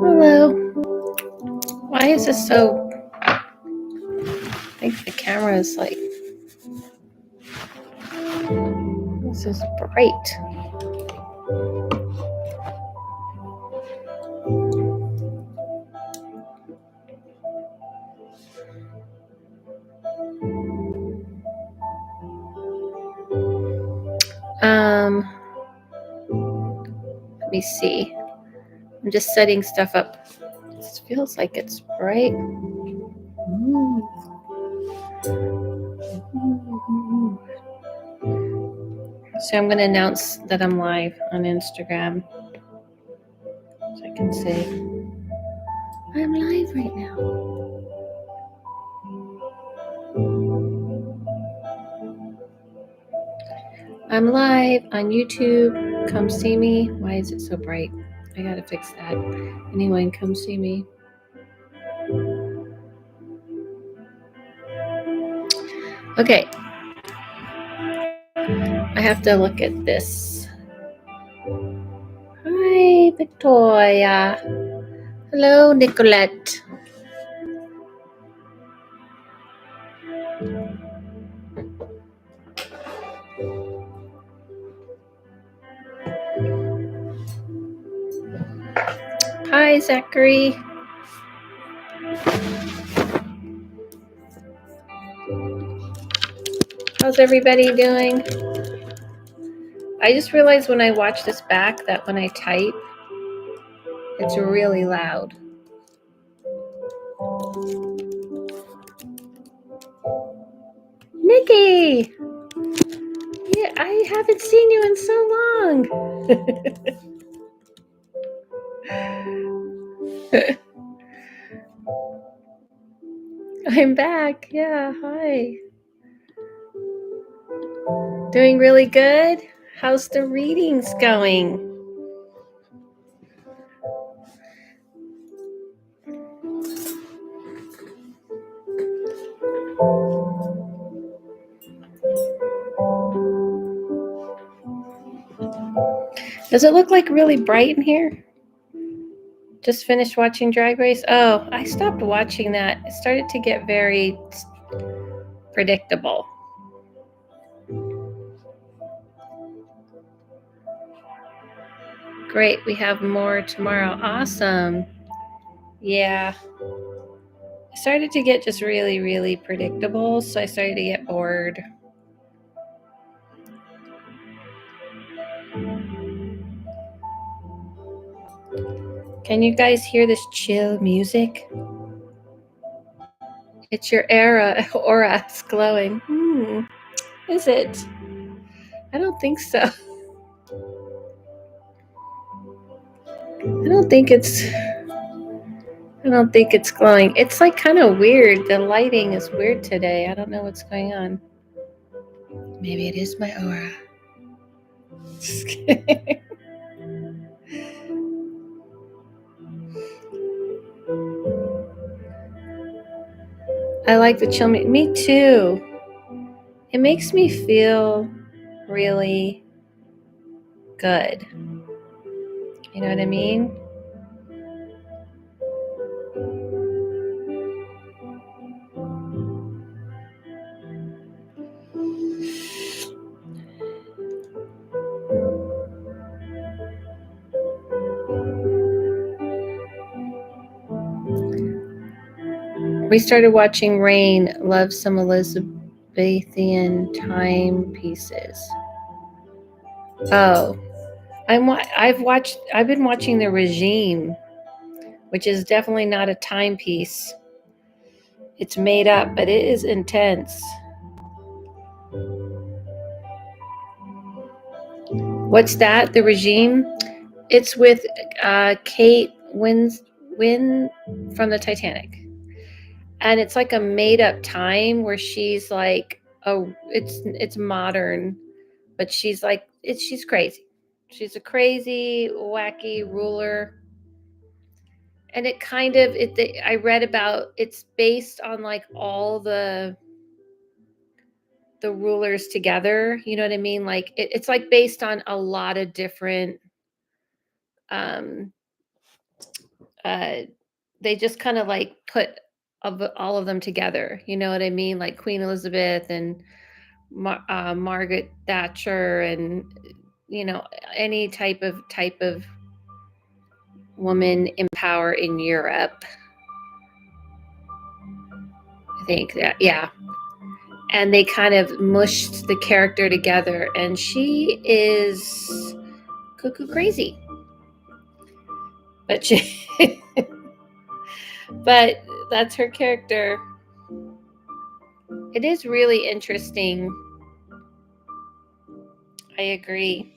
Hello. Why is this so... I think the camera is like... This is bright. Let me see. I'm just setting stuff up. This feels like it's bright. So I'm going to announce that I'm live on Instagram. So I can say, I'm live right now. I'm live on YouTube. Come see me. Why is it so bright? I got to fix that. Anyone, come see me. Okay. I have to look at this. Hi, Victoria. Hello, Nicolette. Hi, Zachary. How's everybody doing? I just realized when I watch this back that when I type, it's really loud. Nikki! Yeah, I haven't seen you in so long. I'm back. Yeah, hi. Doing really good? How's the readings going? Does it look like really bright in here? Just finished watching Drag Race? Oh, I stopped watching that. It started to get very predictable. Great, we have more tomorrow. Awesome. Yeah. It started to get just really, really predictable, so I started to get bored. Can you guys hear this chill music? It's your aura is glowing. Is it? I don't think so. I don't think it's glowing. It's like kind of weird. The lighting is weird today. I don't know what's going on. Maybe it is my aura. Just kidding. I like the chill. Me too. It makes me feel really good. You know what I mean? We started watching Rain. Love some Elizabethan timepieces. Oh, I've been watching The Regime, which is definitely not a timepiece. It's made up, but it is intense. What's that? The Regime? It's with Kate Winslet from the Titanic. And it's like a made up time where she's like, it's modern, but she's like, she's crazy. She's a crazy, wacky ruler. And it kind of, I read about, it's based on like all the rulers together. You know what I mean? Like it's like based on a lot of different they just kind of like put all of them together. You know what I mean? Like Queen Elizabeth and Margaret Thatcher, and any type of woman in power in Europe. I think that, yeah. And they kind of mushed the character together, and she is cuckoo crazy. But but that's her character. It is really interesting. I agree.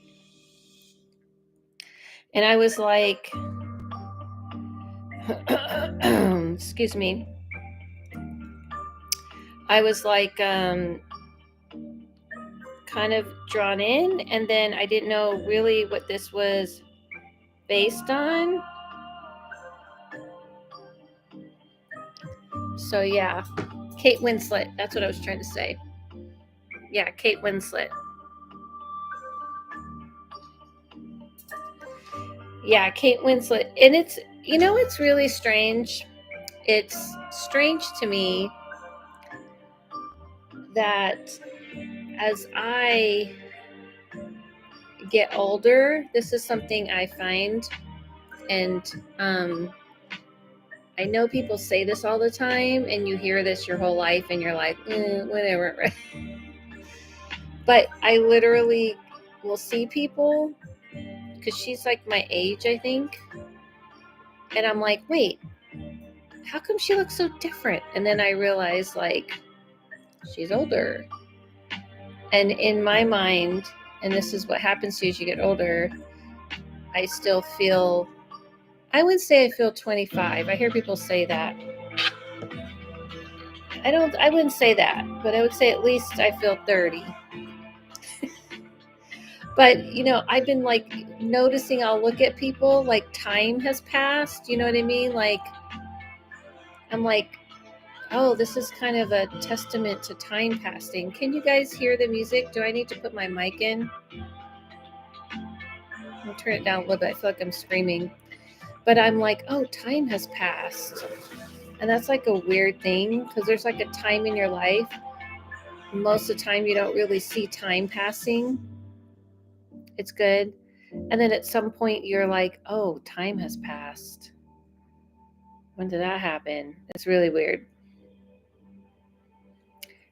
And I was like, excuse me. I was like, kind of drawn in, and then I didn't know really what this was based on. So yeah, Kate Winslet. That's what I was trying to say. Yeah, Kate Winslet. Yeah, Kate Winslet. And it's really strange. It's strange to me that as I get older, this is something I find, and I know people say this all the time, and you hear this your whole life, and you're like, whatever. But I literally will see people, because she's like my age, I think, and I'm like, wait, how come she looks so different? And then I realize, like, she's older. And in my mind, and this is what happens to you as you get older, I still feel, I wouldn't say I feel 25. I hear people say that. I wouldn't say that, but I would say at least I feel 30. But, I've been like noticing, I'll look at people like time has passed. You know what I mean? Like, I'm like, oh, this is kind of a testament to time passing. Can you guys hear the music? Do I need to put my mic in? I'll turn it down a little bit. I feel like I'm screaming. But I'm like, oh, time has passed. And that's like a weird thing, because there's like a time in your life. Most of the time you don't really see time passing. It's good. And then at some point you're like, oh, time has passed. When did that happen? It's really weird.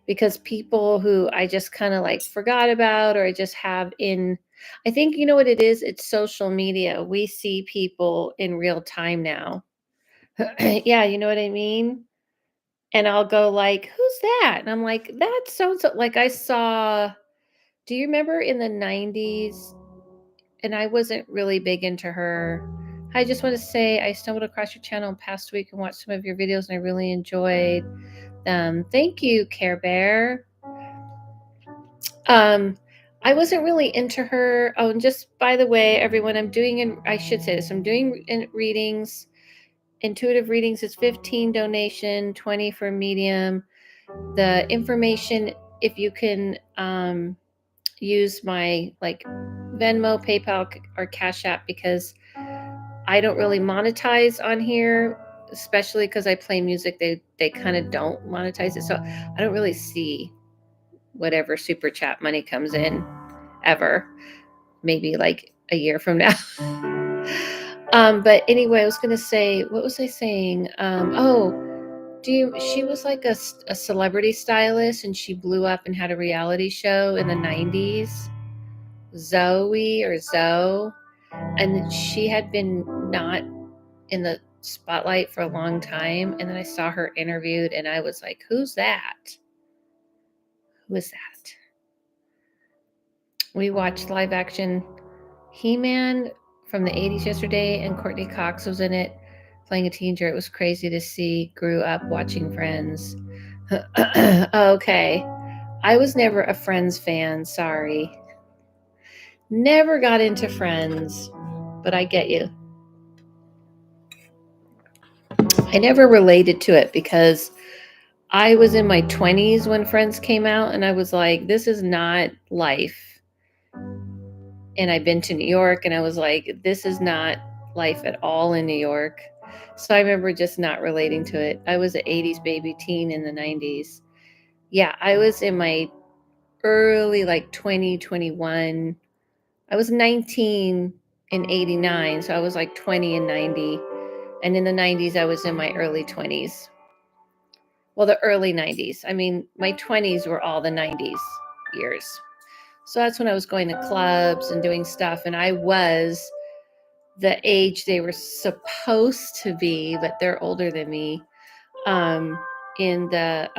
Because people who I just kind of like forgot about, or I just have I think, you know what it is? It's social media. We see people in real time now. Yeah, you know what I mean? And I'll go like, who's that? And I'm like, that's so-and-so. Like, I saw, do you remember in the 90s? And I wasn't really big into her. I just want to say I stumbled across your channel past week and watched some of your videos, and I really enjoyed them. Thank you, Care Bear. I wasn't really into her. Oh, and just by the way, everyone, I'm doing readings. Intuitive readings is 15 donation, 20 for medium. The information, if you can use my like Venmo, PayPal, or Cash App, because I don't really monetize on here, especially because I play music. They kind of don't monetize it, so I don't really see whatever super chat money comes in ever. Maybe like a year from now. But anyway, I was gonna say, what was I saying? She was like a celebrity stylist, and she blew up and had a reality show in the 90s. Zoe, and she had been not in the spotlight for a long time, and then I saw her interviewed, and I was like, who's that? Who is that? We watched live action He-Man from the 80s yesterday, and Courtney Cox was in it playing a teenager. It was crazy to see. Grew up watching Friends. Okay. I was never a Friends fan. Sorry. Never got into Friends, but I get you. I never related to it because I was in my 20s when Friends came out, and I was like, this is not life. And I've been to New York, and I was like, this is not life at all in New York. So I remember just not relating to it. I was an 80s baby teen in the 90s. Yeah, I was in my early, like 2021. I was 19 in 89, so I was like 20 in 90. And in the 90s, I was in my early 20s. Well, the early 90s. I mean, my 20s were all the 90s years. So that's when I was going to clubs and doing stuff. And I was the age they were supposed to be, but they're older than me. In the,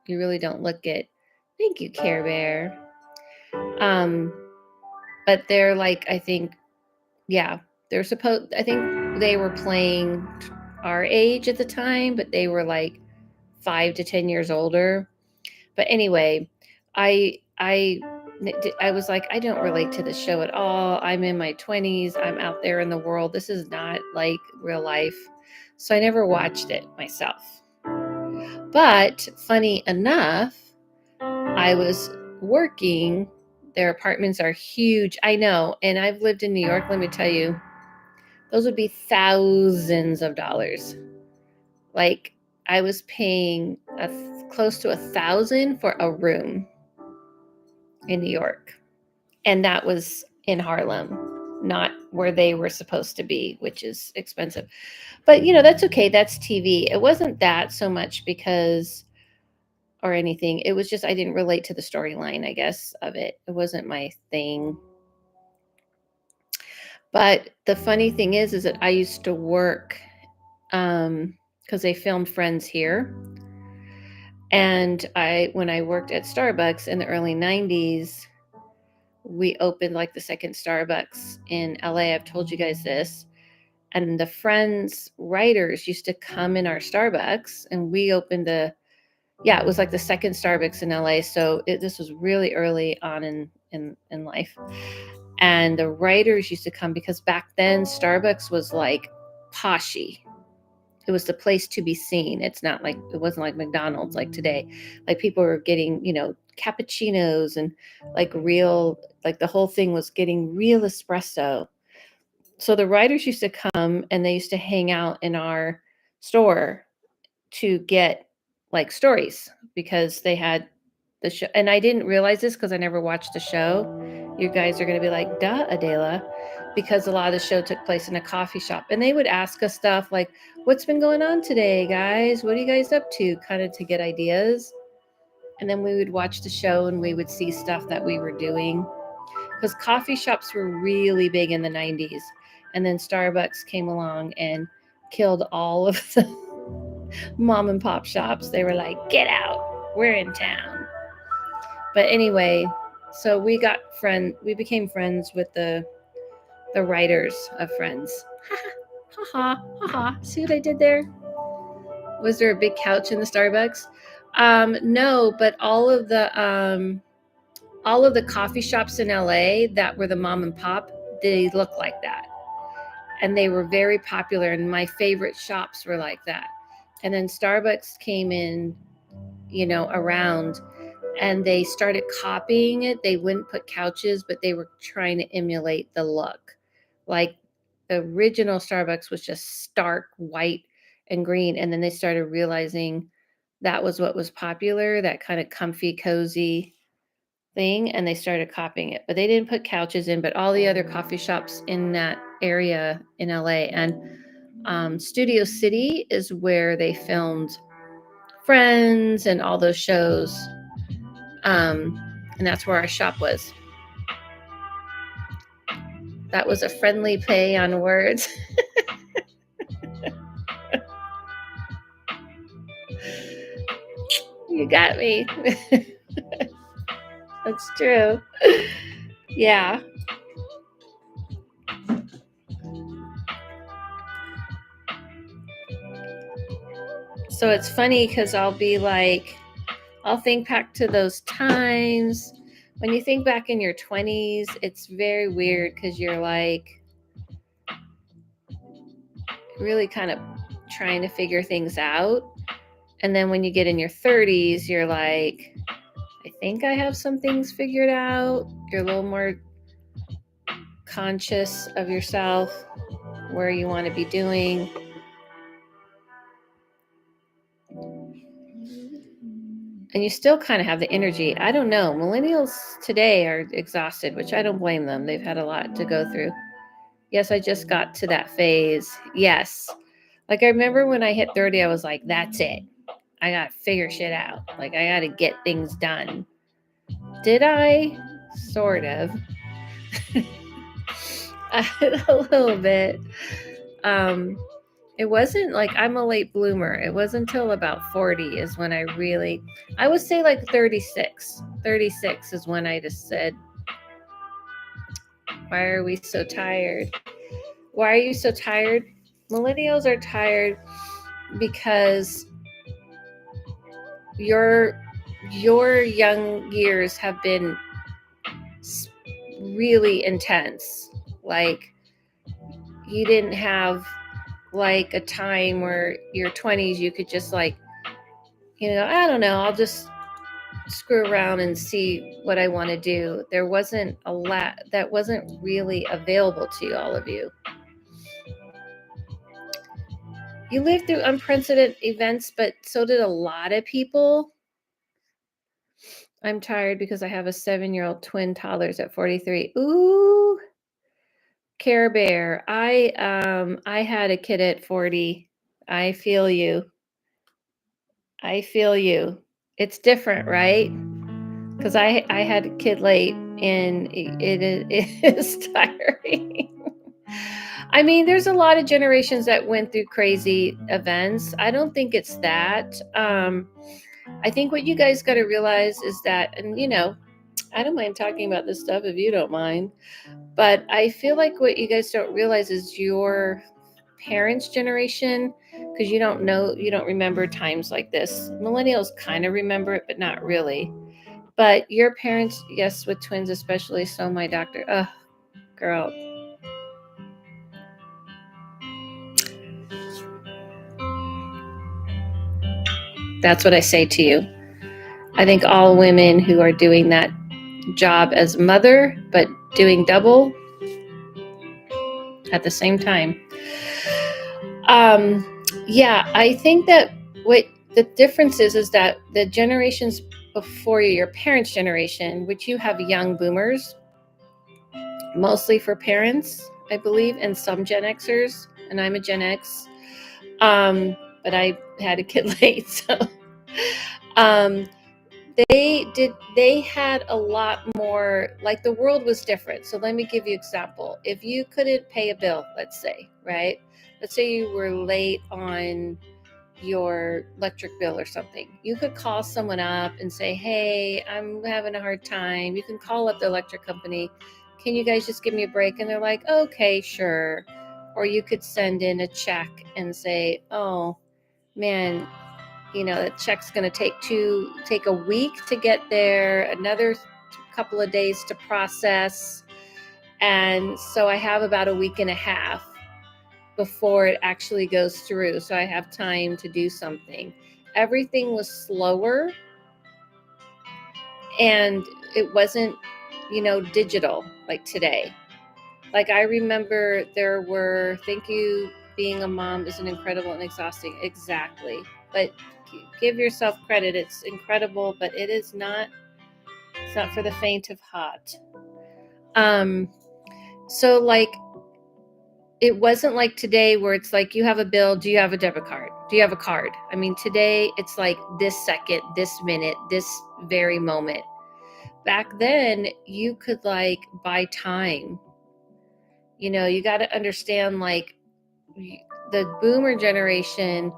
you really don't look it. Thank you, Care Bear. But they're like, I think, yeah, I think they were playing our age at the time, but they were like 5 to 10 years older. But anyway, I I I was like, I don't relate to the show at all. I'm in my 20s. I'm out there in the world. This is not like real life. So I never watched it myself. But funny enough, I was working. Their apartments are huge. I know. And I've lived in New York. Let me tell you, those would be thousands of dollars. Like I was paying close to $1,000 for a room in New York. And that was in Harlem, not where they were supposed to be, which is expensive. But, that's okay. That's TV. It wasn't that so much because, or anything. It was just, I didn't relate to the storyline, I guess, of it. It wasn't my thing. But the funny thing is that I used to work because they filmed Friends here. And when I worked at Starbucks in the early 90s, we opened like the second Starbucks in LA. I've told you guys this. And the Friends writers used to come in our Starbucks, and we opened it was like the second Starbucks in LA. So this was really early on in life. And the writers used to come because back then Starbucks was like poshy. It was the place to be seen. It wasn't like McDonald's like today. Like people were getting, cappuccinos and like the whole thing was getting real espresso. So the writers used to come and they used to hang out in our store to get like stories because they had the show. And I didn't realize this because I never watched the show. You guys are going to be like, duh, Adela, because a lot of the show took place in a coffee shop. And they would ask us stuff like, what's been going on today, guys? What are you guys up to? Kind of to get ideas. And then we would watch the show and we would see stuff that we were doing. Because coffee shops were really big in the 90s. And then Starbucks came along and killed all of the mom and pop shops. They were like, get out, we're in town. But anyway, so we became friends with the writers of Friends. Ha ha, ha ha. See what I did there? Was there a big couch in the Starbucks? No, but all of the coffee shops in LA that were the mom and pop, they look like that. And they were very popular, and my favorite shops were like that. And then Starbucks came in, around, and they started copying it. They wouldn't put couches, but they were trying to emulate the look. Like the original Starbucks was just stark white and green. And then they started realizing that was what was popular, that kind of comfy, cozy thing. And they started copying it, but they didn't put couches in, but all the other coffee shops in that area in LA. And Studio City is where they filmed Friends and all those shows. And that's where our shop was. That was a friendly play on words. You got me. That's true. Yeah. So it's funny because I'll think back to those times. When you think back in your 20s, it's very weird because you're like really kind of trying to figure things out. And then when you get in your 30s, you're like, I think I have some things figured out. You're a little more conscious of yourself, where you want to be doing. And you still kind of have the energy. I don't know. Millennials today are exhausted, which I don't blame them. They've had a lot to go through. Yes, I just got to that phase. Yes. Like I remember when I hit 30, I was like, that's it. I got to figure shit out. Like I got to get things done. Did I? Sort of. A little bit. It wasn't like I'm a late bloomer. It wasn't until about 40 is when I would say like 36. 36 is when I just said, why are we so tired? Why are you so tired? Millennials are tired because your young years have been really intense. Like you didn't have like a time where your 20s you could just like, I don't know, I'll just screw around and see what I want to do. There wasn't a lot that wasn't really available to all of you. You lived through unprecedented events, but so did a lot of people. I'm tired because I have a 7-year-old twin toddlers at 43. Ooh, Care Bear. I had a kid at 40. I feel you. It's different, right? Because I had a kid late, and it is tiring. I mean, there's a lot of generations that went through crazy events. I don't think it's that. I think what you guys got to realize is that, and I don't mind talking about this stuff if you don't mind, but I feel like what you guys don't realize is your parents' generation, because you don't remember times like this. Millennials kind of remember it, but not really. But your parents, yes, with twins especially, so my doctor, girl. That's what I say to you. I think all women who are doing that job as mother, but doing double at the same time. Yeah, I think that what the difference is that the generations before you, your parents' generation, which you have young boomers, mostly for parents, I believe, and some Gen Xers, and I'm a Gen X, but I had a kid late, so they had a lot more, like the world was different. So let me give you an example. If you couldn't pay a bill, let's say, right? Let's say you were late on your electric bill or something. You could call someone up and say, hey, I'm having a hard time. You can call up the electric company. Can you guys just give me a break? And they're like, okay, sure. Or you could send in a check and say, oh, man, the check's going to take a week to get there, another couple of days to process. And so I have about a week and a half before it actually goes through. So I have time to do something. Everything was slower, and it wasn't, digital like today. Like I remember there were, thank you, being a mom is an incredible and exhausting. Exactly. But give yourself credit. It's incredible, but it's not for the faint of heart. So like, it wasn't like today where it's like, you have a bill. Do you have a debit card? Do you have a card? I mean, today it's like this second, this minute, this very moment. Back then you could like buy time. You got to understand, like, the boomer generation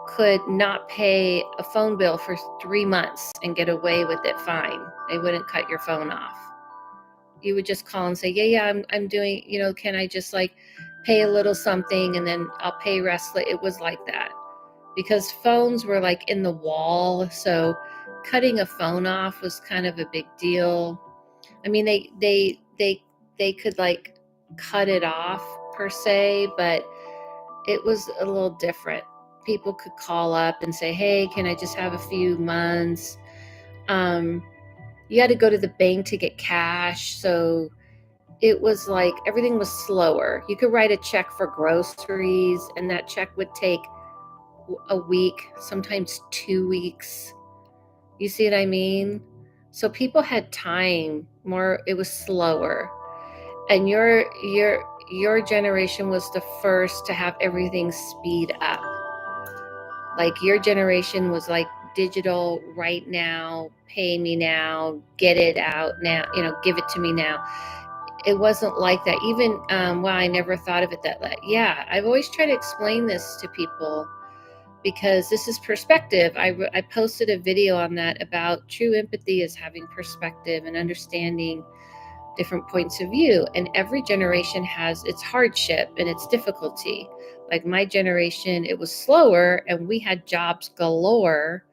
could not pay a phone bill for 3 months and get away with it fine. They wouldn't cut your phone off. You would just call and say, yeah, I'm doing, can I just like pay a little something and then I'll pay rest. It was like that because phones were like in the wall. So cutting a phone off was kind of a big deal. I mean, they could like cut it off per se, but it was a little different. People could call up and say, hey, can I just have a few months? You had to go to the bank to get cash. So it was like everything was slower. You could write a check for groceries, and that check would take a week, sometimes 2 weeks. You see what I mean? So people had time more, it was slower. And your generation was the first to have everything speed up. Like your generation was like digital right now, pay me now, get it out now, give it to me now. It wasn't like that. Even I never thought of it that way. Yeah, I've always tried to explain this to people because this is perspective. I posted a video on that about true empathy is having perspective and understanding different points of view. And every generation has its hardship and its difficulty. Like my generation, it was slower and we had jobs galore,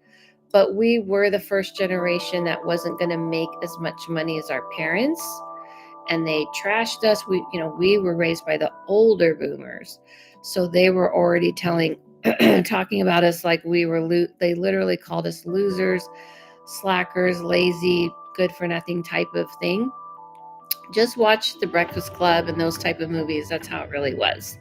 but we were the first generation that wasn't going to make as much money as our parents. And they trashed us. We were raised by the older boomers. So they were already talking about us like we were, they literally called us losers, slackers, lazy, good for nothing type of thing. Just watch The Breakfast Club and those type of movies. That's how it really was.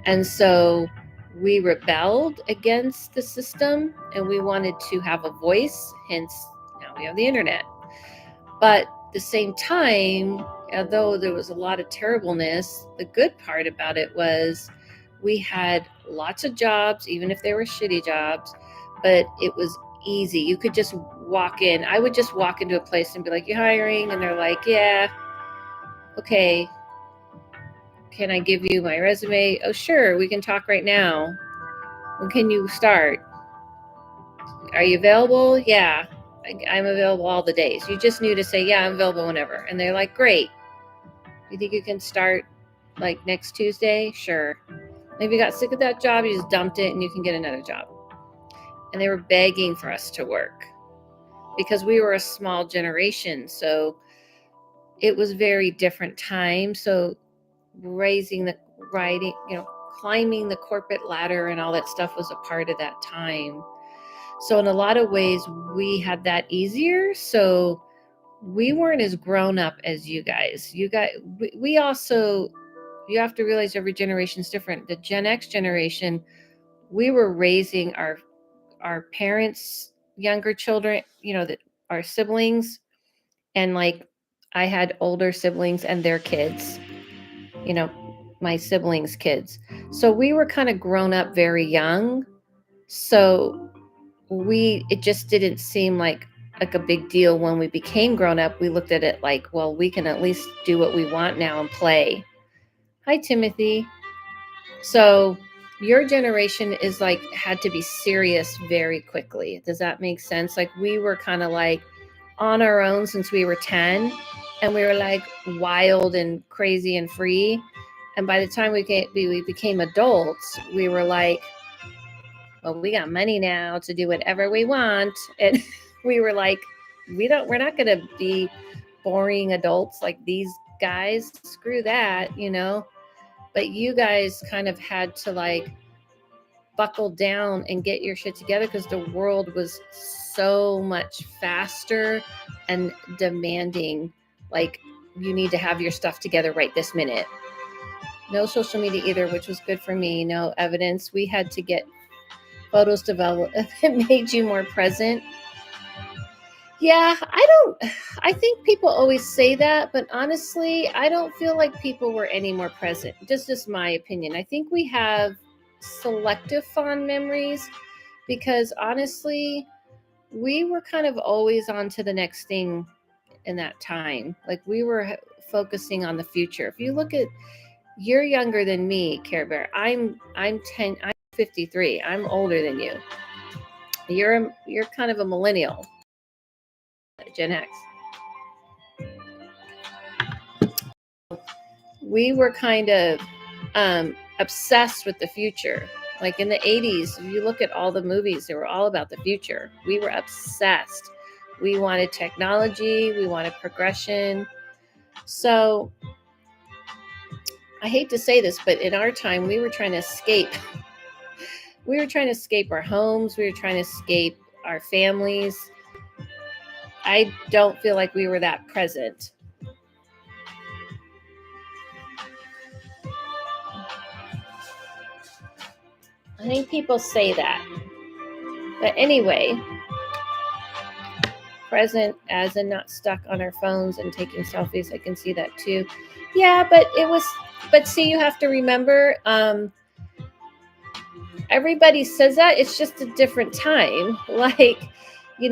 And so we rebelled against the system and we wanted to have a voice. Hence, now we have the internet. But at the same time, although there was a lot of terribleness, the good part about it was we had lots of jobs, even if they were shitty jobs, but it was easy. You could just walk in. I would just walk into a place and be like, "You hiring?" And they're like, "Yeah." "Okay, can I give you my resume?" "Oh, sure, we can talk right now." "When can you start?" "Are you available?" "Yeah, I'm available all the days." You just need to say, "Yeah, I'm available whenever." And they're like, "Great. You think you can start like next Tuesday?" "Sure." If you got sick of that job, you just dumped it and you can get another job. And they were begging for us to work because we were a small generation. So it was very different time. So climbing the corporate ladder and all that stuff was a part of that time. So in a lot of ways, we had that easier. So we weren't as grown up as you guys. We also, you have to realize every generation is different. The Gen X generation, we were raising our parents' younger children, our siblings, and like I had older siblings and their kids, my siblings' kids. So we were kind of grown up very young. So it just didn't seem like a big deal when we became grown up. We looked at it like, well, we can at least do what we want now and play. Hi, Timothy. So your generation is like had to be serious very quickly. Does that make sense? Like we were kind of like on our own since we were 10 and we were like wild and crazy and free. And by the time we became adults, we were like, well, we got money now to do whatever we want. And we were like, we're not going to be boring adults like these guys. Screw that, But you guys kind of had to like buckle down and get your shit together because the world was so much faster and demanding. Like you need to have your stuff together right this minute. No social media either, which was good for me. No evidence. We had to get photos developed. It made you more present. Yeah, I think people always say that, but honestly, I don't feel like people were any more present. Just my opinion. I think we have selective fond memories because honestly, we were kind of always on to the next thing in that time. Like we were focusing on the future. If you look at, you're younger than me, Care Bear. I'm 53. I'm older than you. You're kind of a millennial, Gen X. We were kind of obsessed with the future. Like in the 80s, if you look at all the movies, they were all about the future. We were obsessed. We wanted technology. We wanted progression. So I hate to say this, but in our time, we were trying to escape. We were trying to escape our homes. We were trying to escape our families. I don't feel like we were that present. I think people say that. But anyway, present as in not stuck on our phones and taking selfies. I can see that too. Yeah, but see, you have to remember, everybody says that. It's just a different time. Like, we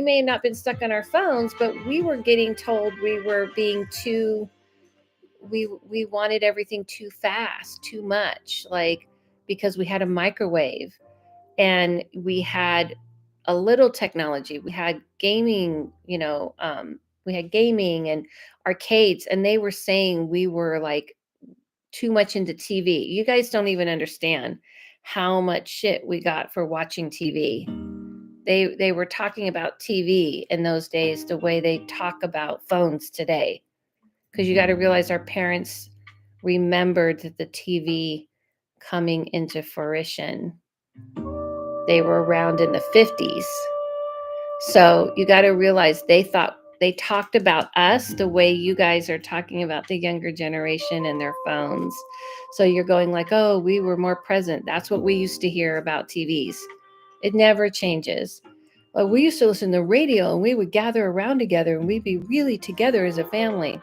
may have not been stuck on our phones, but we were getting told we were being too, we wanted everything too fast, too much, like, because we had a microwave and we had a little technology. We had gaming, we had gaming and arcades, and they were saying we were like too much into TV. You guys don't even understand how much shit we got for watching TV. They were talking about TV in those days the way they talk about phones today. Because you got to realize our parents remembered the TV coming into fruition. They were around in the 50s. So you got to realize they talked about us the way you guys are talking about the younger generation and their phones. So you're going like, oh, we were more present. That's what we used to hear about TVs. It never changes. Well, we used to listen to radio and we would gather around together and we'd be really together as a family.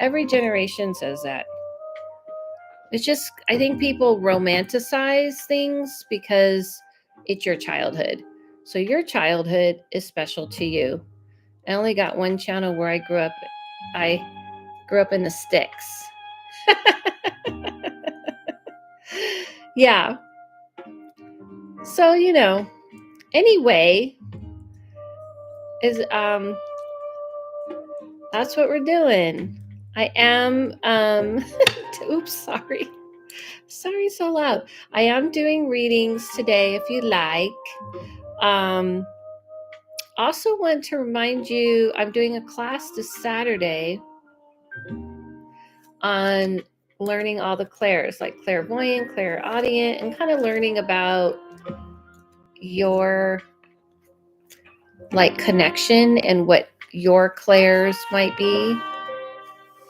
Every generation says that. It's just, I think people romanticize things because it's your childhood. So your childhood is special to you. I only got one channel where I grew up. I grew up in the sticks. Yeah. So, anyway, is that's what we're doing. I am oops, sorry. Sorry, so loud. I am doing readings today if you like. Also want to remind you, I'm doing a class this Saturday on learning all the clairs, like clairvoyant, clairaudient, and kind of learning about your like connection and what your clairs might be,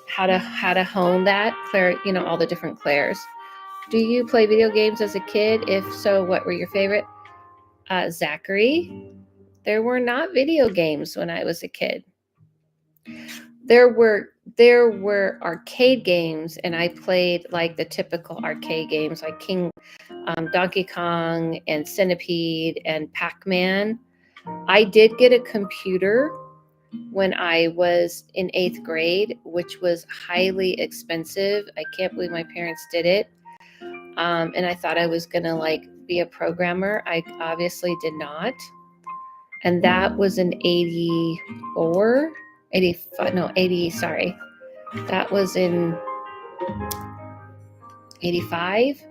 how to hone that clair, all the different clairs. Do you play video games as a kid? If so, what were your favorite? Zachary, there were not video games when I was a kid. There were arcade games, and I played like the typical arcade games like Donkey Kong and Centipede and Pac-Man. I did get a computer when I was in 8th grade, which was highly expensive. I can't believe my parents did it. And I thought I was gonna like be a programmer. I obviously did not. And that was in 84, 85, no, 80, sorry. That was in 85.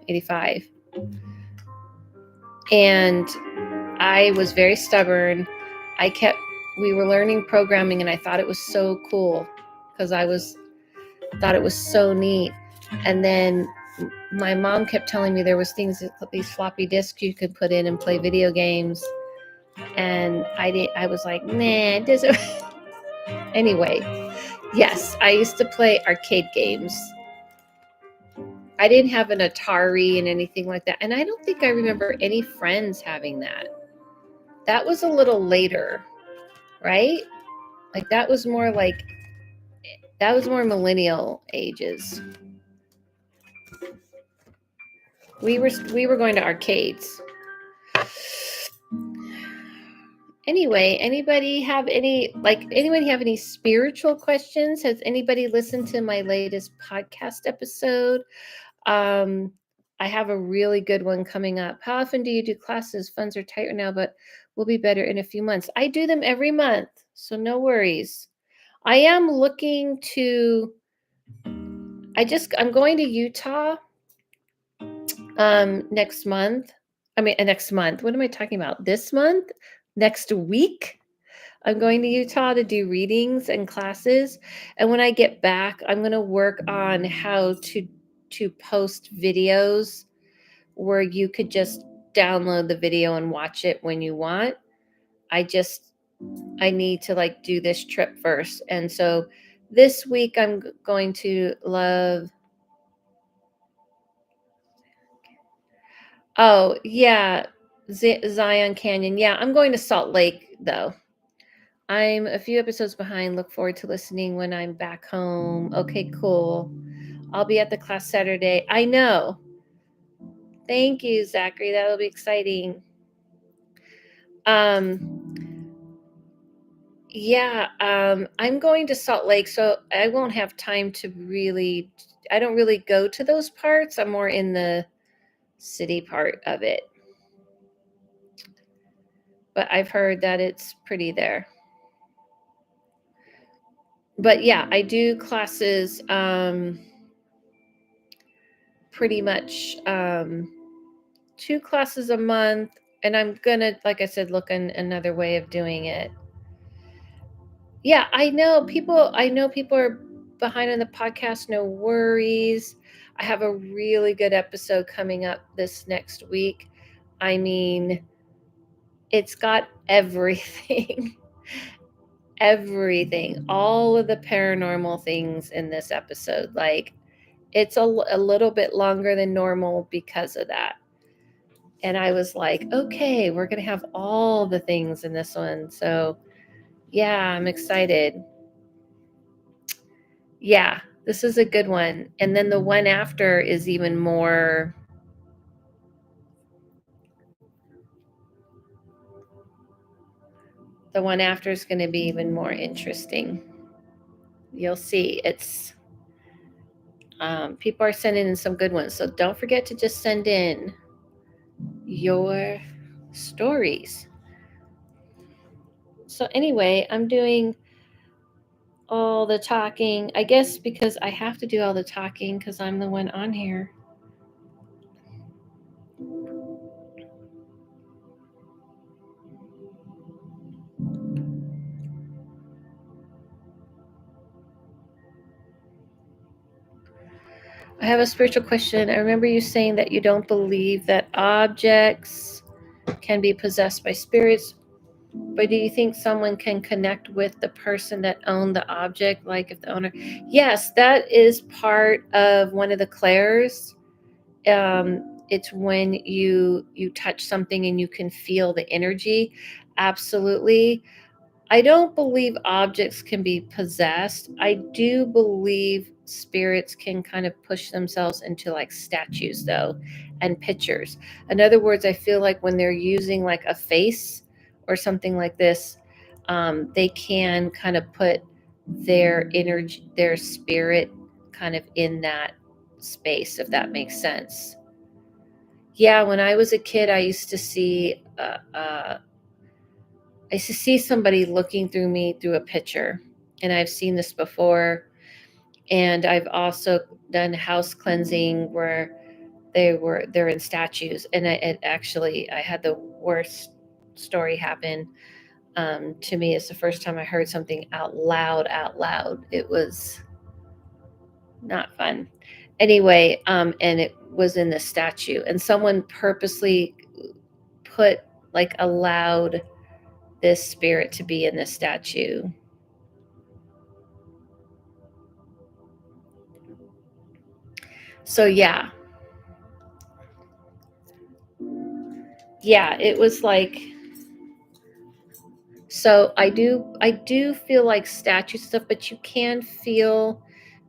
And I was very stubborn. We were learning programming and I thought it was so cool because thought it was so neat. And then my mom kept telling me there was these floppy disks you could put in and play video games. And I was like, nah, it doesn't. Anyway, yes, I used to play arcade games. I didn't have an Atari and anything like that. And I don't think I remember any friends having that. That was a little later, right? Like that was more millennial ages. We were going to arcades. Anyway, anybody have any spiritual questions? Has anybody listened to my latest podcast episode? I have a really good one coming up. How often do you do classes? Funds are tight right now, but will be better in a few months. I do them every month, so no worries. I am looking to, I'm going to Utah next month. Next month. What am I talking about? This month? Next week? I'm going to Utah to do readings and classes. And when I get back, I'm going to work on how to post videos where you could just download the video and watch it when you want. I need to like do this trip first. And so this week I'm going to Oh, yeah. Zion Canyon. Yeah, I'm going to Salt Lake, though. I'm a few episodes behind. Look forward to listening when I'm back home. Okay, cool. I'll be at the class Saturday. I know. Thank you, Zachary. That'll be exciting. Yeah, I'm going to Salt Lake, so I won't have time to really. I don't really go to those parts. I'm more in the city part of it. But I've heard that it's pretty there. But yeah, I do classes pretty much 2 classes a month, and I'm gonna, like I said, look in another way of doing it. Yeah, I know people are behind on the podcast. No worries. I have a really good episode coming up this next week. I mean, it's got everything. Everything, all of the paranormal things in this episode. Like, it's a little bit longer than normal because of that. And I was like, okay, we're going to have all the things in this one. So, yeah, I'm excited. Yeah, this is a good one. And then the one after is even more. The one after is going to be even more interesting. You'll see. It's people are sending in some good ones. So don't forget to just send in your stories. So anyway, I'm doing all the talking, I guess, because I have to do all the talking because I'm the one on here. I have a spiritual question. I remember you saying that you don't believe that objects can be possessed by spirits, but do you think someone can connect with the person that owned the object? Like if the owner, yes, that is part of one of the clairs. It's when you touch something and you can feel the energy. Absolutely. I don't believe objects can be possessed. I do believe spirits can kind of push themselves into like statues, though, and pictures. In other words, I feel like when they're using like a face or something like this, they can kind of put their energy, their spirit kind of in that space, if that makes sense. Yeah, when I was a kid, I used to see somebody looking through me through a picture, and I've seen this before. And I've also done house cleansing where they're in statues, and I had the worst story happen to me. It's the first time I heard something out loud. It was not fun. Anyway, and it was in the statue, and someone purposely put like allowed this spirit to be in the statue. So yeah, it was like, so I do feel like statue stuff, but you can feel,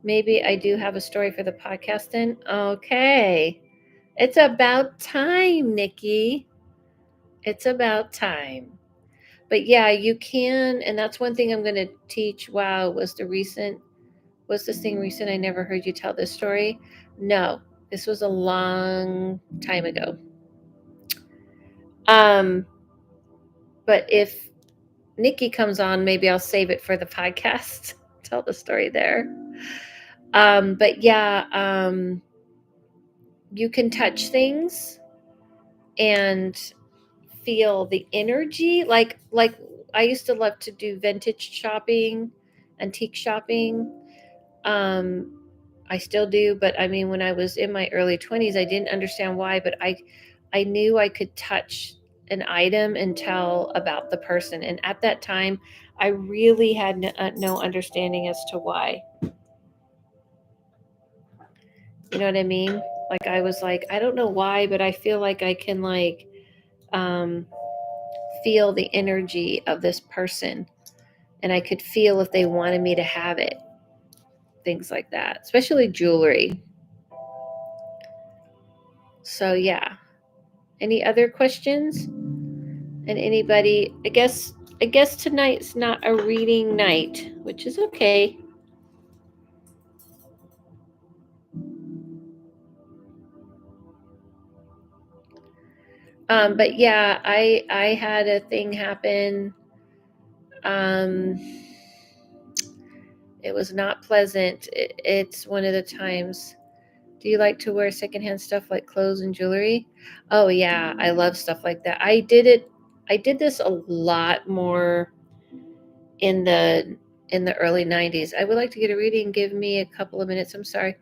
maybe I do have a story for the podcast then. Okay. It's about time, Nikki. It's about time. But yeah, you can, and that's one thing I'm going to teach. Wow, was this thing recent? I never heard you tell this story. No, this was a long time ago. But if Nikki comes on, maybe I'll save it for the podcast. Tell the story there. But yeah, you can touch things and feel the energy. Like I used to love to do vintage shopping, antique shopping. Um, I still do, but I mean, when I was in my early 20s, I didn't understand why, but I knew I could touch an item and tell about the person. And at that time, I really had no understanding as to why. You know what I mean? Like I was like, I don't know why, but I feel like I can like feel the energy of this person, and I could feel if they wanted me to have it. Things like that, especially jewelry. So yeah. Any other questions? And anybody, I guess tonight's not a reading night, which is okay. But yeah, I had a thing happen. Um, it was not pleasant. It's one of the times. Do you like to wear secondhand stuff like clothes and jewelry? Oh yeah, I love stuff like that. I did it. I did this a lot more in the early 90s. I would like to get a reading. Give me a couple of minutes. I'm sorry.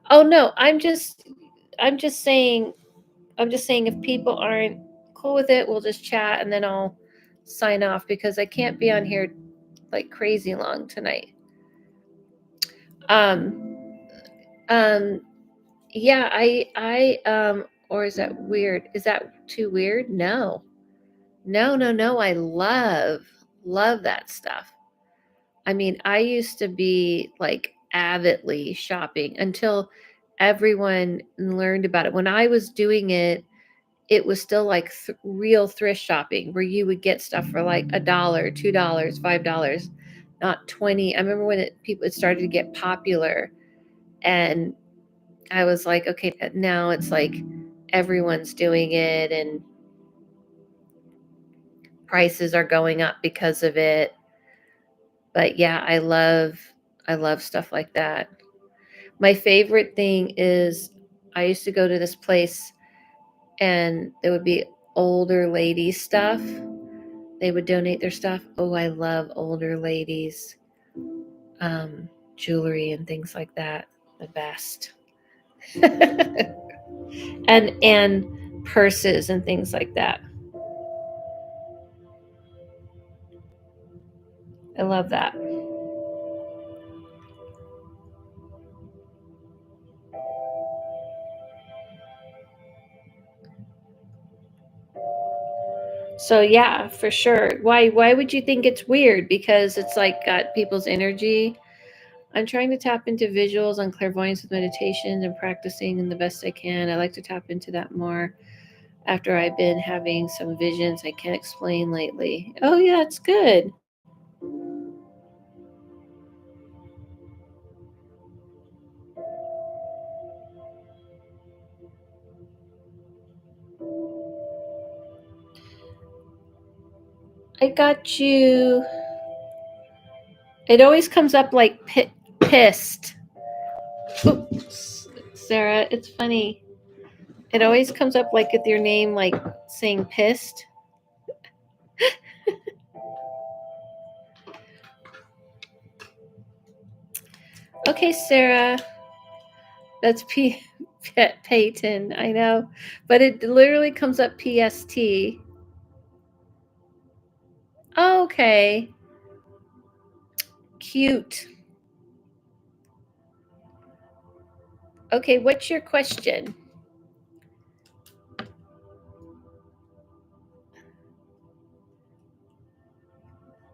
Oh no, I'm just saying if people aren't cool with it, we'll just chat and then I'll sign off because I can't be on here like crazy long tonight. Um um yeah, or is that weird? Is that too weird? No. No, no, no. I love that stuff. I mean, I used to be like avidly shopping until everyone learned about it. When I was doing it, it was still like real thrift shopping where you would get stuff for like $1, $2, $5, not 20. I remember when it started to get popular, and I was like, okay, now it's like everyone's doing it and prices are going up because of it. But yeah, I love stuff like that. My favorite thing is I used to go to this place and there would be older lady stuff. They would donate their stuff. Oh, I love older ladies, jewelry and things like that. The best. and purses and things like that. I love that. So yeah, for sure. Why would you think it's weird? Because it's like got people's energy. I'm trying to tap into visuals on clairvoyance with meditations and practicing in the best I can. I like to tap into that more after I've been having some visions I can't explain lately. Oh yeah, it's good. I got you. It always comes up like pissed. Oops, Sarah, it's funny. It always comes up like with your name, like saying pissed. Okay, Sarah, that's Peyton. I know, but it literally comes up PST. Okay, cute. Okay, what's your question?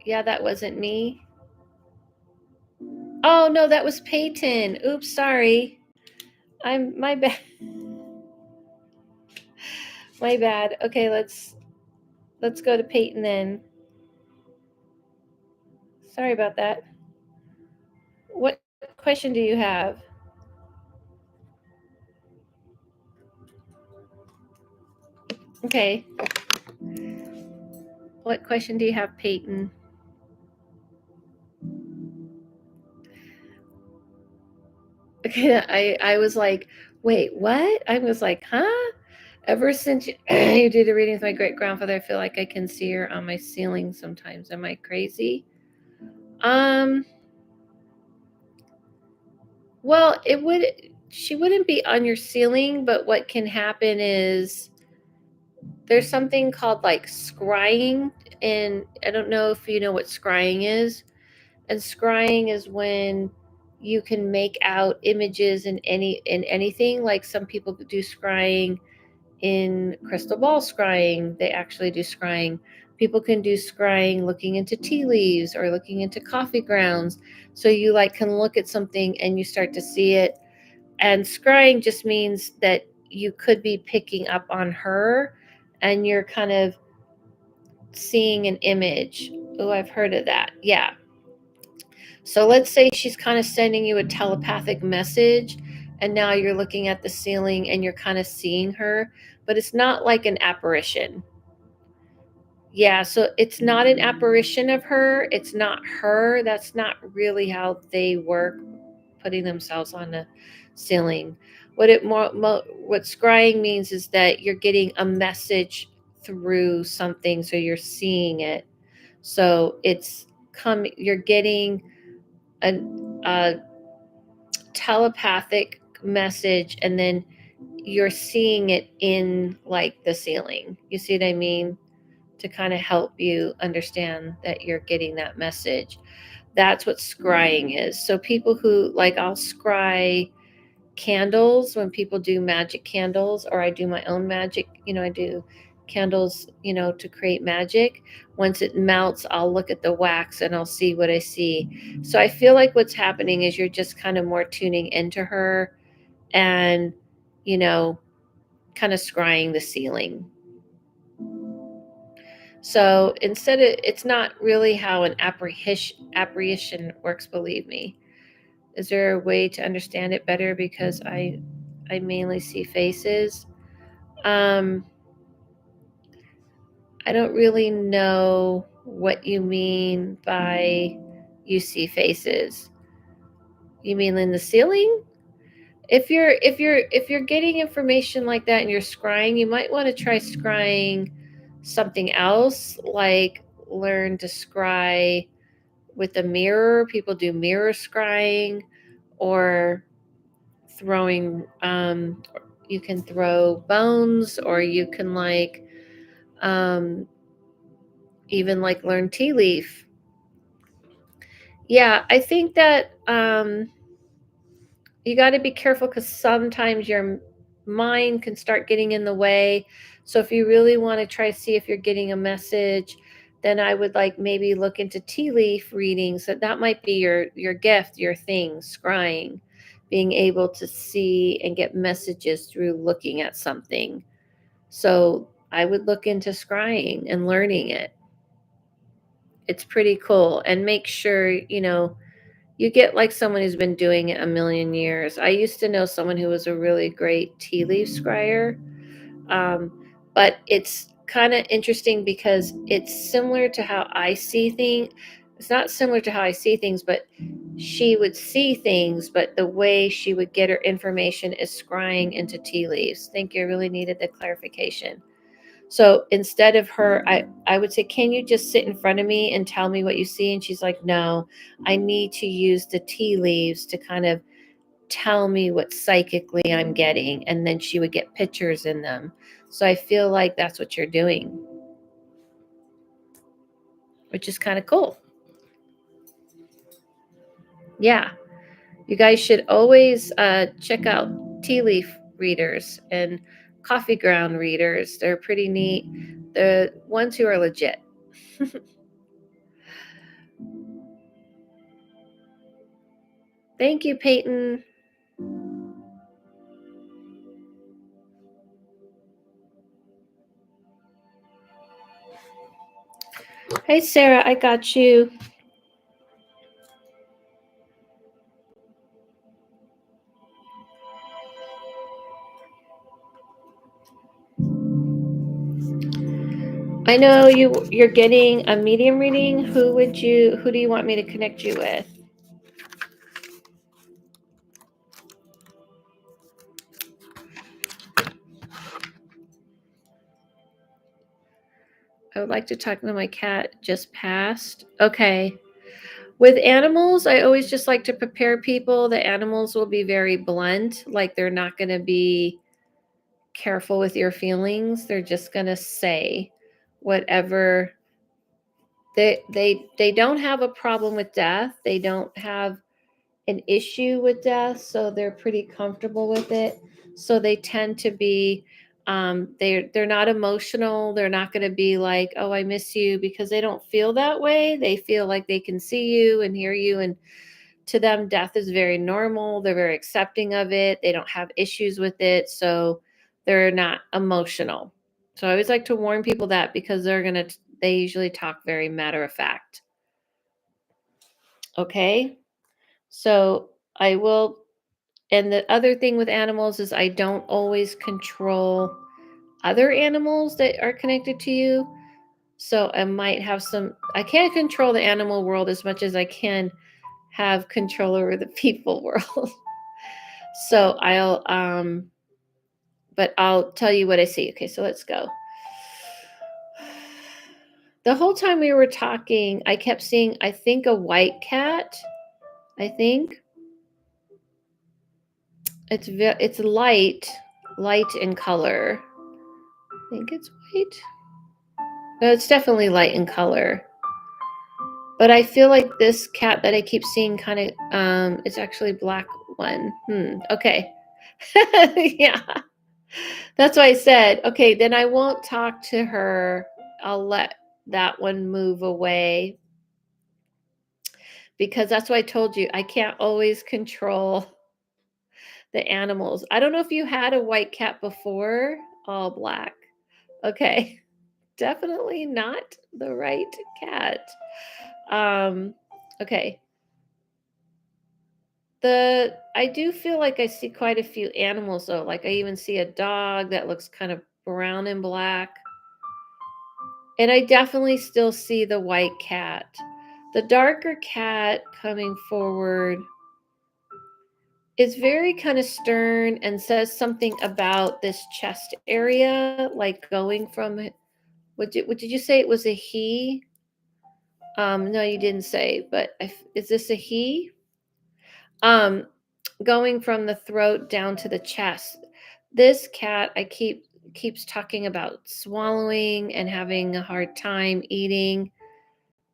Yeah, that wasn't me. Oh no, that was Peyton. Oops, sorry. I'm my bad. My bad. Okay, let's go to Peyton then. Sorry about that. What question do you have? Okay. What question do you have, Peyton? Okay, I was like, wait, what? I was like, huh? Ever since you did a reading with my great grandfather, I feel like I can see her on my ceiling sometimes. Am I crazy? Um, well, she wouldn't be on your ceiling, but what can happen is there's something called like scrying, and I don't know if you know what scrying is. And scrying is when you can make out images in anything. Like some people do scrying in crystal ball scrying. They actually do scrying. People can do scrying looking into tea leaves or looking into coffee grounds. So you like can look at something and you start to see it. And scrying just means that you could be picking up on her and you're kind of seeing an image. Oh, I've heard of that. Yeah. So let's say she's kind of sending you a telepathic message, and now you're looking at the ceiling and you're kind of seeing her, but it's not like an apparition. Yeah, so it's not an apparition of her. It's not her. That's not really how they work, putting themselves on the ceiling. What scrying means is that you're getting a message through something, so you're seeing it. So you're getting a telepathic message, and then you're seeing it in like the ceiling. You see what I mean? To kind of help you understand that you're getting that message. That's what scrying is. So people who like, I'll scry candles when people do magic candles, or I do my own magic. I do candles, to create magic. Once it melts, I'll look at the wax and I'll see what I see. So I feel like what's happening is you're just kind of more tuning into her and, you know, kind of scrying the ceiling. So it's not really how an apparition works, believe me. Is there a way to understand it better? Because I mainly see faces. Um, I don't really know what you mean by you see faces. You mean in the ceiling? If you're getting information like that and you're scrying, you might want to try scrying something else, like learn to scry with a mirror. People do mirror scrying, or throwing. You can throw bones, or you can um, even like learn tea leaf. Yeah, I think that you got to be careful because sometimes your mind can start getting in the way. So if you really want to try to see if you're getting a message, then I would like maybe look into tea leaf readings. That might be your gift, your thing, scrying, being able to see and get messages through looking at something. So I would look into scrying and learning it. It's pretty cool. And make sure, you get like someone who's been doing it a million years. I used to know someone who was a really great tea leaf scryer. But it's kind of interesting because it's similar to how I see things. It's not similar to how I see things, but she would see things, but the way she would get her information is scrying into tea leaves. Think you really needed the clarification. So instead of her, I would say, can you just sit in front of me and tell me what you see? And she's like, no, I need to use the tea leaves to kind of tell me what psychically I'm getting. And then she would get pictures in them. So I feel like that's what you're doing, which is kind of cool. Yeah. You guys should always check out tea leaf readers and coffee ground readers. They're pretty neat. The ones who are legit. Thank you, Peyton. Hey, Sarah, I got you. I know you're getting a medium reading. Who do you want me to connect you with? I would like to talk to my cat just passed. Okay. With animals, I always just like to prepare people. The animals will be very blunt, like they're not going to be careful with your feelings. They're just going to say whatever. They don't have a problem with death. They don't have an issue with death, so they're pretty comfortable with it. So they tend to be they're not emotional. They're not going to be like, oh, I miss you, because they don't feel that way. They feel like they can see you and hear you, and to them death is very normal. They're very accepting of it. They don't have issues with it, so they're not emotional. So I always like to warn people that, because they usually talk very matter of fact. Okay? So I will, and the other thing with animals is I don't always control other animals that are connected to you. So I might have I can't control the animal world as much as I can have control over the people world. So but I'll tell you what I see. Okay, so let's go. The whole time we were talking, I kept seeing, I think, a white cat. I think it's light in color. I think it's white. No, it's definitely light in color. But I feel like this cat that I keep seeing kind of it's actually black one. Okay. Yeah. That's why I said, okay, then I won't talk to her. I'll let that one move away, because that's why I told you I can't always control the animals. I don't know if you had a white cat before, all black. Okay. Definitely not the right cat. Okay. I do feel like I see quite a few animals though. Like I even see a dog that looks kind of brown and black. And I definitely still see the white cat. The darker cat coming forward is very kind of stern and says something about this chest area, like going from, what did you say it was a he? No, you didn't say, but is this a he? Um, Going from the throat down to the chest. This cat keeps talking about swallowing and having a hard time eating.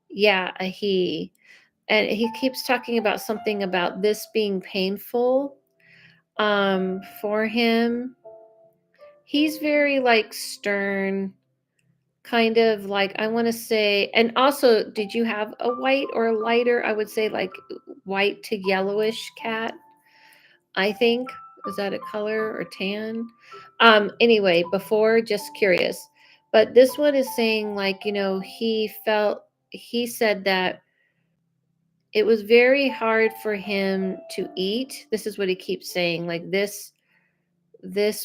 Yeah, a he. And he keeps talking about something about this being painful for him. He's very like stern, kind of like, I want to say. And also, did you have a white or a lighter, I would say like white to yellowish cat? I think, is that a color or tan? Anyway, before, just curious. But this one is saying like, he said that it was very hard for him to eat. This is what he keeps saying. Like this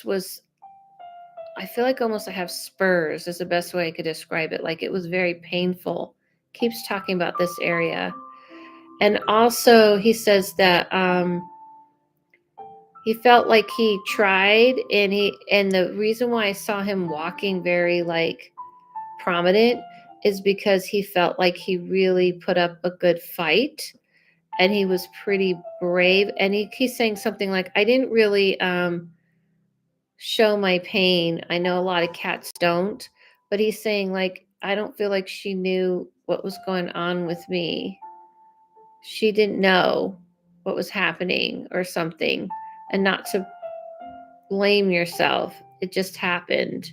was, I feel like almost I have spurs is the best way I could describe it. Like it was very painful. Keeps talking about this area. And also he says that he felt like he tried, and the reason why I saw him walking very like prominent is because he felt like he really put up a good fight, and he was pretty brave. And he's saying something like, I didn't really show my pain. I know a lot of cats don't, but he's saying like, I don't feel like she knew what was going on with me. She didn't know what was happening or something, and not to blame yourself. It just happened.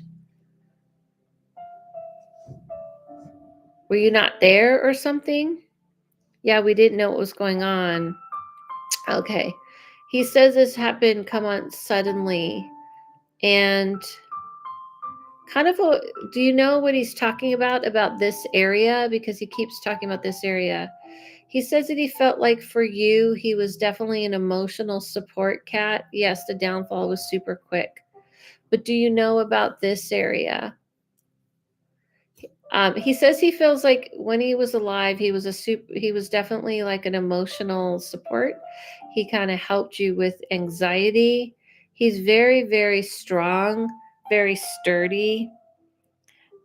Were you not there or something? Yeah, we didn't know what was going on. Okay. He says this happened, come on, suddenly. And kind of do you know what he's talking about this area? Because he keeps talking about this area. He says that he felt like for you, he was definitely an emotional support cat. Yes, the downfall was super quick. But do you know about this area? He says he feels like when he was alive, he was definitely like an emotional support. He kind of helped you with anxiety. He's very, very strong, very sturdy,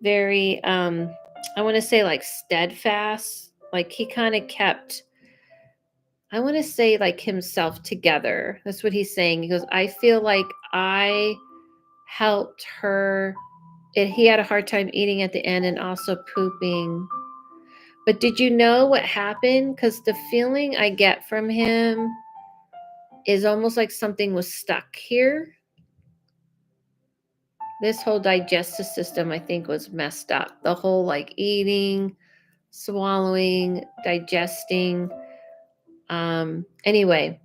very I want to say like steadfast. Like he kind of kept, I want to say like himself together. That's what he's saying. He goes, I feel like I helped her. He had a hard time eating at the end and also pooping. But did you know what happened? Because the feeling I get from him is almost like something was stuck here. This whole digestive system, I think, was messed up. The whole like eating, swallowing, digesting. Anyway,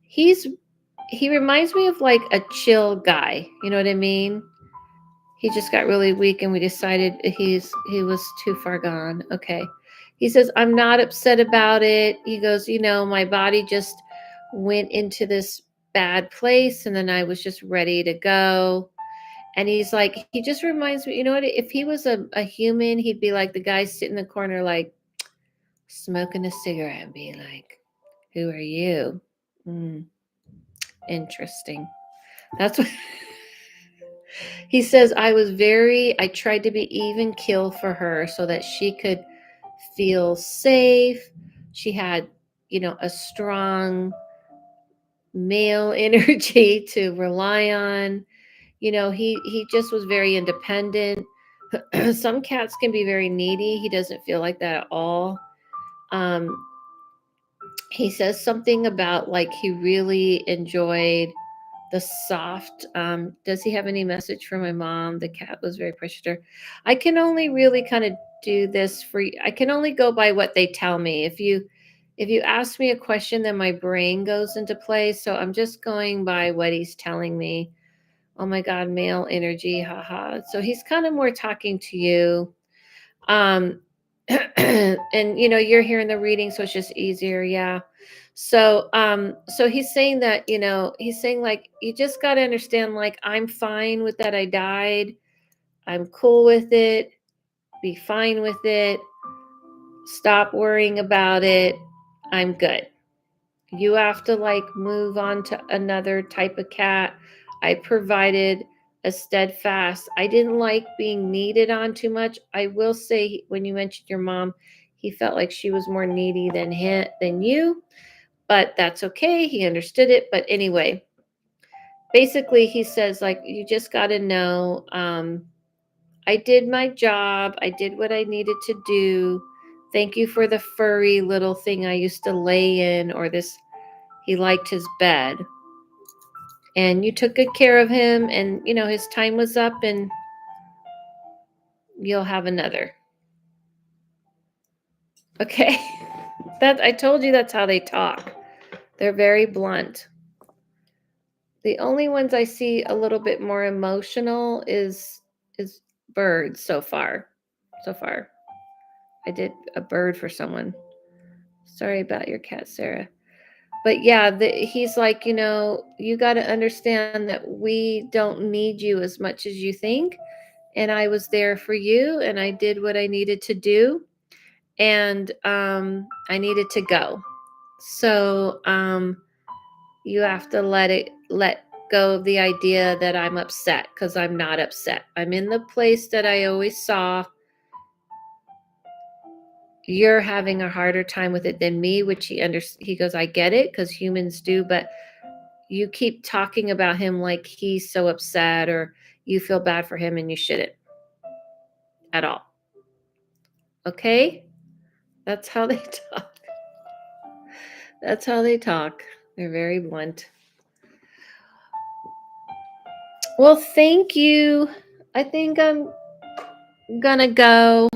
he reminds me of like a chill guy. You know what I mean? He just got really weak and we decided he was too far gone. Okay. He says, I'm not upset about it. He goes, my body just went into this bad place and then I was just ready to go. And he's like, he just reminds me, you know what? If he was a human, he'd be like the guy sitting in the corner, like smoking a cigarette and be like, who are you? Interesting. That's what he says. I tried to be even keel for her so that she could feel safe. She had, a strong male energy to rely on. He just was very independent. Some cats can be very needy. He doesn't feel like that at all. Um, he says something about like he really enjoyed the soft. Does he have any message for my mom? The cat was very appreciative. I can only really kind of do this for you. I can only go by what they tell me. If you ask me a question, then my brain goes into play. So I'm just going by what he's telling me. Oh my God, male energy, haha. So he's kind of more talking to you. And you're hearing the reading, so it's just easier, yeah. So he's saying that, he's saying like you just got to understand, like, I'm fine with that I died. I'm cool with it. Be fine with it. Stop worrying about it. I'm good. You have to like move on to another type of cat. I provided a steadfast. I didn't like being needed on too much. I will say, when you mentioned your mom, he felt like she was more needy than you, but that's okay. He understood it. But anyway, basically he says like you just got to know, I did my job. I did what I needed to do. Thank you for the furry little thing I used to lay in, or this. He liked his bed. And you took good care of him, and his time was up, and you'll have another. Okay. That I told you, that's how they talk. They're very blunt. The only ones I see a little bit more emotional is birds so far. I did a bird for someone. Sorry about your cat, Sarah. But yeah, he's like, you got to understand that we don't need you as much as you think. And I was there for you, and I did what I needed to do, and I needed to go. So you have to let go of the idea that I'm upset, because I'm not upset. I'm in the place that I always saw. You're having a harder time with it than me, which he goes, I get it, because humans do, but you keep talking about him like he's so upset, or you feel bad for him, and you shouldn't at all. Okay? That's how they talk. That's how they talk. They're very blunt. Well, thank you. I think I'm gonna go.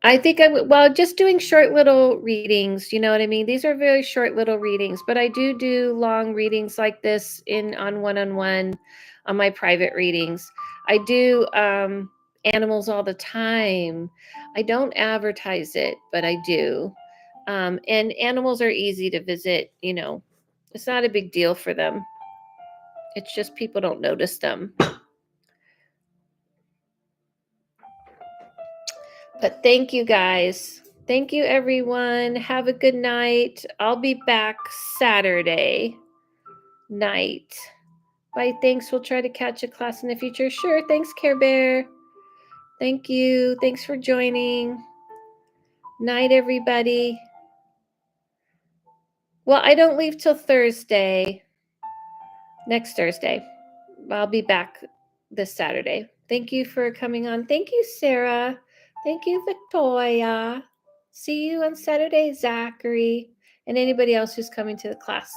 I think just doing short little readings, you know what I mean? These are very short little readings, but I do long readings like this on one-on-one on my private readings. I do animals all the time. I don't advertise it, but I do. And animals are easy to visit, it's not a big deal for them. It's just people don't notice them. But thank you guys. Thank you, everyone. Have a good night. I'll be back Saturday night. Bye. Thanks. We'll try to catch a class in the future. Sure. Thanks, Care Bear. Thank you. Thanks for joining. Night, everybody. Well, I don't leave till Thursday. Next Thursday. I'll be back this Saturday. Thank you for coming on. Thank you, Sarah. Thank you, Victoria. See you on Saturday, Zachary, and anybody else who's coming to the class.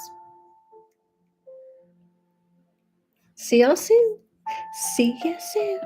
See y'all soon. See you soon.